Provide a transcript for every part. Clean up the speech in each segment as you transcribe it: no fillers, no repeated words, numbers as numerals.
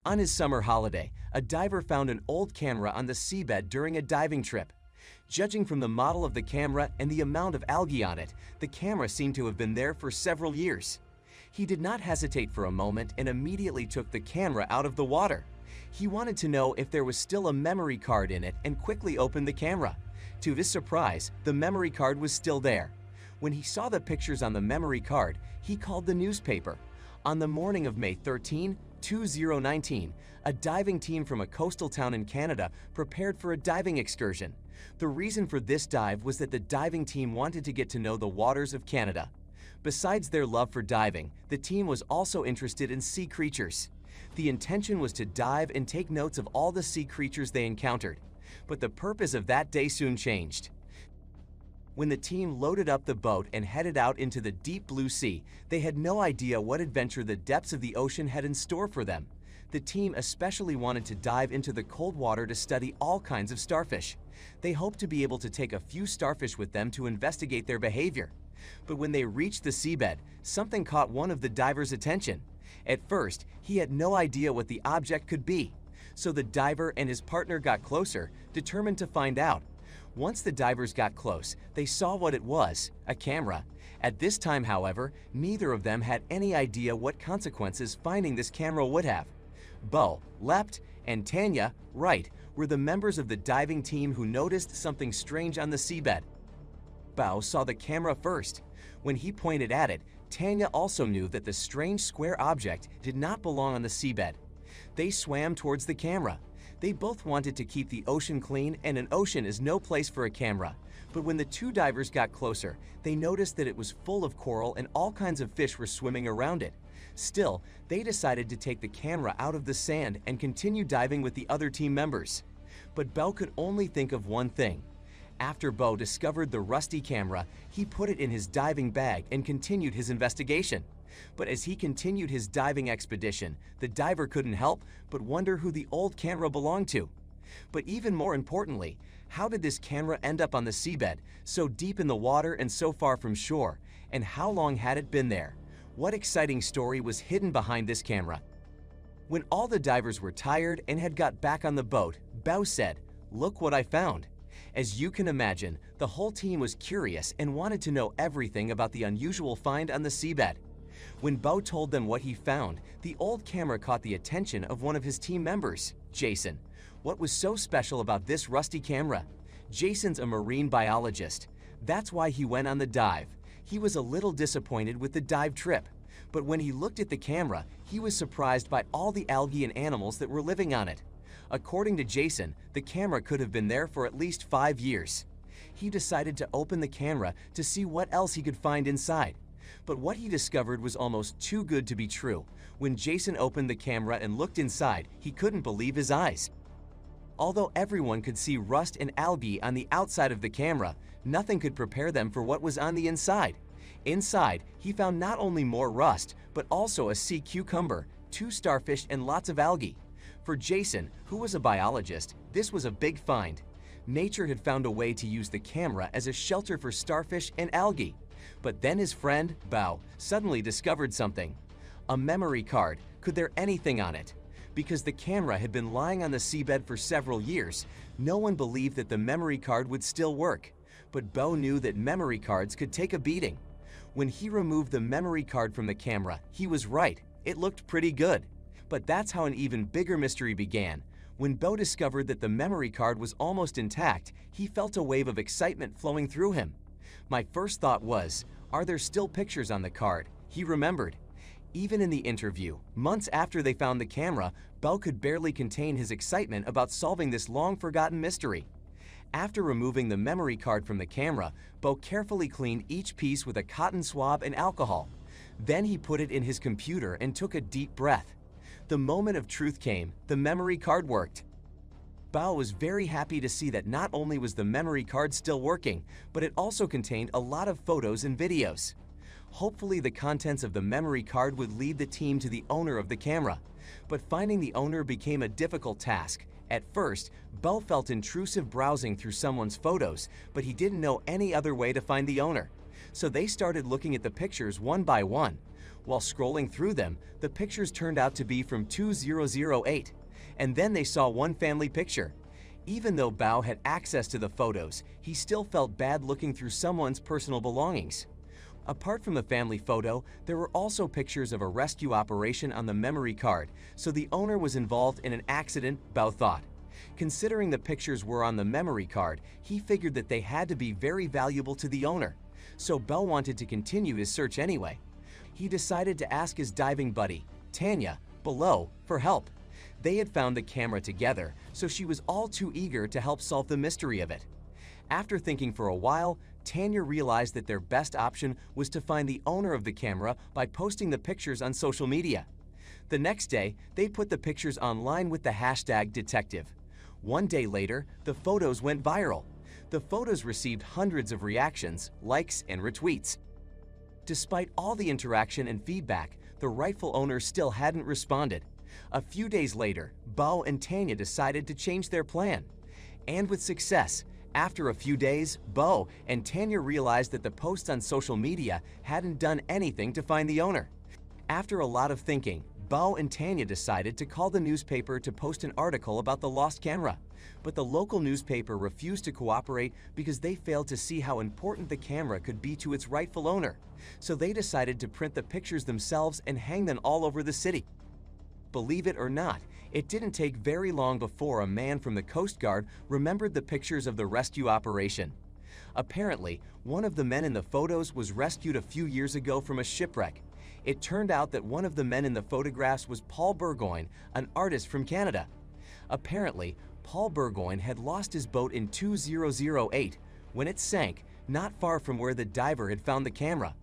On his summer holiday, a diver found an old camera on the seabed during a diving trip. Judging from the model of the camera and the amount of algae on it, the camera seemed to have been there for several years. He did not hesitate for a moment and immediately took the camera out of the water. He wanted to know if there was still a memory card in it and quickly opened the camera. To his surprise, the memory card was still there. When he saw the pictures on the memory card, he called the newspaper. On the morning of May 13, 2019, a diving team from a coastal town in Canada prepared for a diving excursion. The reason for this dive was that the diving team wanted to get to know the waters of Canada. Besides their love for diving, the team was also interested in sea creatures. The intention was to dive and take notes of all the sea creatures they encountered. But the purpose of that day soon changed. When the team loaded up the boat and headed out into the deep blue sea, they had no idea what adventure the depths of the ocean had in store for them. The team especially wanted to dive into the cold water to study all kinds of starfish. They hoped to be able to take a few starfish with them to investigate their behavior. But when they reached the seabed, something caught one of the divers' attention. At first, he had no idea what the object could be. So the diver and his partner got closer, determined to find out. Once the divers got close, they saw what it was, a camera. At this time, however, neither of them had any idea what consequences finding this camera would have. Bo, left, and Tanya, right, were the members of the diving team who noticed something strange on the seabed. Bo saw the camera first. When he pointed at it, Tanya also knew that the strange square object did not belong on the seabed. They swam towards the camera. They both wanted to keep the ocean clean, and an ocean is no place for a camera. But when the two divers got closer, they noticed that it was full of coral and all kinds of fish were swimming around it. Still, they decided to take the camera out of the sand and continue diving with the other team members. But Bo could only think of one thing. After Bo discovered the rusty camera, he put it in his diving bag and continued his investigation. But as he continued his diving expedition, the diver couldn't help but wonder who the old camera belonged to. But even more importantly, how did this camera end up on the seabed, so deep in the water and so far from shore? And how long had it been there? What exciting story was hidden behind this camera? When all the divers were tired and had got back on the boat, Bo said, "Look what I found." As you can imagine, the whole team was curious and wanted to know everything about the unusual find on the seabed. When Bo told them what he found, the old camera caught the attention of one of his team members, Jason. What was so special about this rusty camera? Jason's a marine biologist. That's why he went on the dive. He was a little disappointed with the dive trip. But when he looked at the camera, he was surprised by all the algae and animals that were living on it. According to Jason, the camera could have been there for at least 5 years. He decided to open the camera to see what else he could find inside. But what he discovered was almost too good to be true. When Jason opened the camera and looked inside, he couldn't believe his eyes. Although everyone could see rust and algae on the outside of the camera, nothing could prepare them for what was on the inside. Inside, he found not only more rust, but also a sea cucumber, 2 starfish, and lots of algae. For Jason, who was a biologist, this was a big find. Nature had found a way to use the camera as a shelter for starfish and algae. But then his friend, Bo, suddenly discovered something. A memory card. Could there anything on it? Because the camera had been lying on the seabed for several years, no one believed that the memory card would still work. But Bo knew that memory cards could take a beating. When he removed the memory card from the camera, he was right. It looked pretty good. But that's how an even bigger mystery began. When Bo discovered that the memory card was almost intact, he felt a wave of excitement flowing through him. My first thought was, are there still pictures on the card? He remembered. Even in the interview, months after they found the camera, Bo could barely contain his excitement about solving this long-forgotten mystery. After removing the memory card from the camera, Bo carefully cleaned each piece with a cotton swab and alcohol. Then he put it in his computer and took a deep breath. The moment of truth came. The memory card worked. Bo was very happy to see that not only was the memory card still working, but it also contained a lot of photos and videos. Hopefully the contents of the memory card would lead the team to the owner of the camera. But finding the owner became a difficult task. At first, Bo felt intrusive browsing through someone's photos, but he didn't know any other way to find the owner. So they started looking at the pictures one by one. While scrolling through them, the pictures turned out to be from 2008, and then they saw one family picture. Even though Bao had access to the photos, he still felt bad looking through someone's personal belongings. Apart from the family photo, there were also pictures of a rescue operation on the memory card, so the owner was involved in an accident, Bao thought. Considering the pictures were on the memory card, he figured that they had to be very valuable to the owner, so Bao wanted to continue his search anyway. He decided to ask his diving buddy, Tanya, below, for help. They had found the camera together, so she was all too eager to help solve the mystery of it. After thinking for a while, Tanya realized that their best option was to find the owner of the camera by posting the pictures on social media. The next day, they put the pictures online with the hashtag detective. One day later, the photos went viral. The photos received hundreds of reactions, likes, and retweets. Despite all the interaction and feedback, the rightful owner still hadn't responded. A few days later, Bao and Tanya decided to change their plan. And with success, after a few days, Bao and Tanya realized that the posts on social media hadn't done anything to find the owner. After a lot of thinking, Bao and Tanya decided to call the newspaper to post an article about the lost camera. But the local newspaper refused to cooperate because they failed to see how important the camera could be to its rightful owner. So they decided to print the pictures themselves and hang them all over the city. Believe it or not, it didn't take very long before a man from the Coast Guard remembered the pictures of the rescue operation. Apparently, one of the men in the photos was rescued a few years ago from a shipwreck. It turned out that one of the men in the photographs was Paul Burgoyne, an artist from Canada. Apparently, Paul Burgoyne had lost his boat in 2008 when it sank not far from where the diver had found the camera.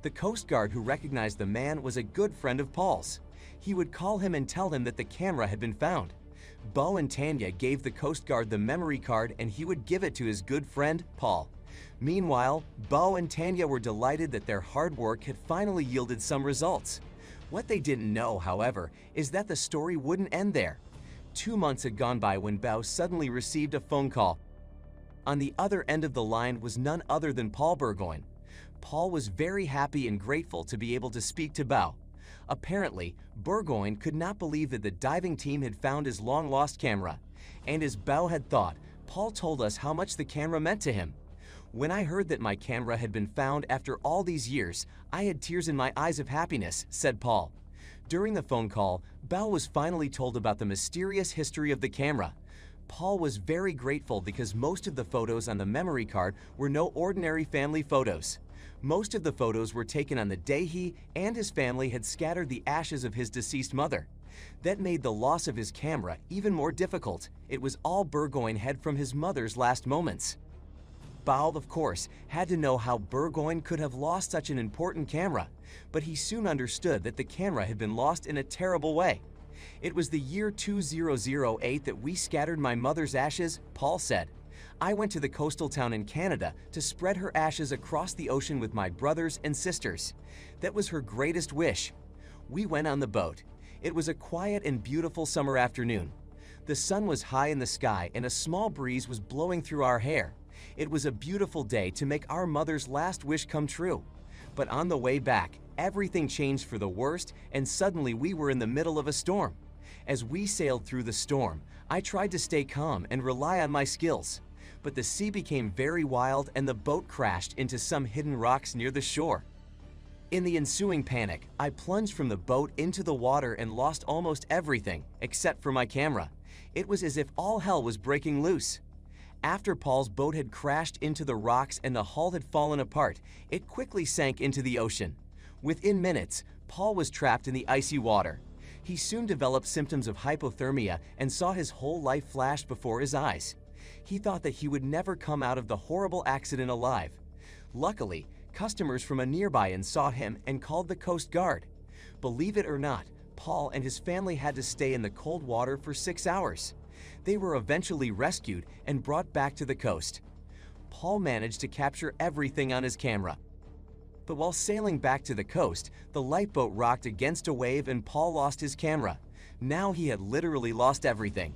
The Coast Guard who recognized the man was a good friend of Paul's. He would call him and tell him that the camera had been found. Bao and Tanya gave the Coast Guard the memory card and he would give it to his good friend, Paul. Meanwhile, Bao and Tanya were delighted that their hard work had finally yielded some results. What they didn't know, however, is that the story wouldn't end there. 2 months had gone by when Bao suddenly received a phone call. On the other end of the line was none other than Paul Burgoyne. Paul was very happy and grateful to be able to speak to Bao. Apparently, Burgoyne could not believe that the diving team had found his long-lost camera. And as Bao had thought, Paul told us how much the camera meant to him. When I heard that my camera had been found after all these years, I had tears in my eyes of happiness, said Paul. During the phone call, Bao was finally told about the mysterious history of the camera. Paul was very grateful because most of the photos on the memory card were no ordinary family photos. Most of the photos were taken on the day he and his family had scattered the ashes of his deceased mother. That made the loss of his camera even more difficult. It was all Burgoyne had from his mother's last moments. Bao, of course, had to know how Burgoyne could have lost such an important camera, but he soon understood that the camera had been lost in a terrible way. It was the year 2008 that we scattered my mother's ashes, Paul said. I went to the coastal town in Canada to spread her ashes across the ocean with my brothers and sisters. That was her greatest wish. We went on the boat. It was a quiet and beautiful summer afternoon. The sun was high in the sky and a small breeze was blowing through our hair. It was a beautiful day to make our mother's last wish come true. But on the way back, everything changed for the worst and suddenly we were in the middle of a storm. As we sailed through the storm, I tried to stay calm and rely on my skills. But the sea became very wild and the boat crashed into some hidden rocks near the shore. In the ensuing panic, I plunged from the boat into the water and lost almost everything, except for my camera. It was as if all hell was breaking loose. After Paul's boat had crashed into the rocks and the hull had fallen apart, it quickly sank into the ocean. Within minutes, Paul was trapped in the icy water. He soon developed symptoms of hypothermia and saw his whole life flash before his eyes. He thought that he would never come out of the horrible accident alive. Luckily, customers from a nearby inn saw him and called the Coast Guard. Believe it or not, Paul and his family had to stay in the cold water for 6 hours. They were eventually rescued and brought back to the coast. Paul managed to capture everything on his camera. But while sailing back to the coast, the lifeboat rocked against a wave and Paul lost his camera. Now he had literally lost everything.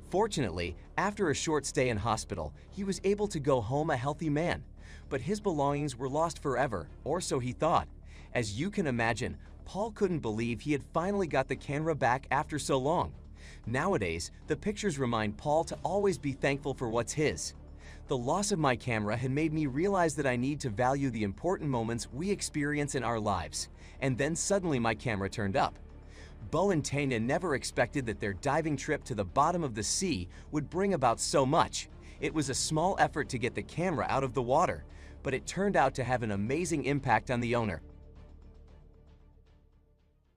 Fortunately, after a short stay in hospital, he was able to go home a healthy man. But his belongings were lost forever, or so he thought. As you can imagine, Paul couldn't believe he had finally got the camera back after so long. Nowadays, the pictures remind Paul to always be thankful for what's his. The loss of my camera had made me realize that I need to value the important moments we experience in our lives, and then suddenly my camera turned up. Bo and Tanya never expected that their diving trip to the bottom of the sea would bring about so much. It was a small effort to get the camera out of the water, but it turned out to have an amazing impact on the owner.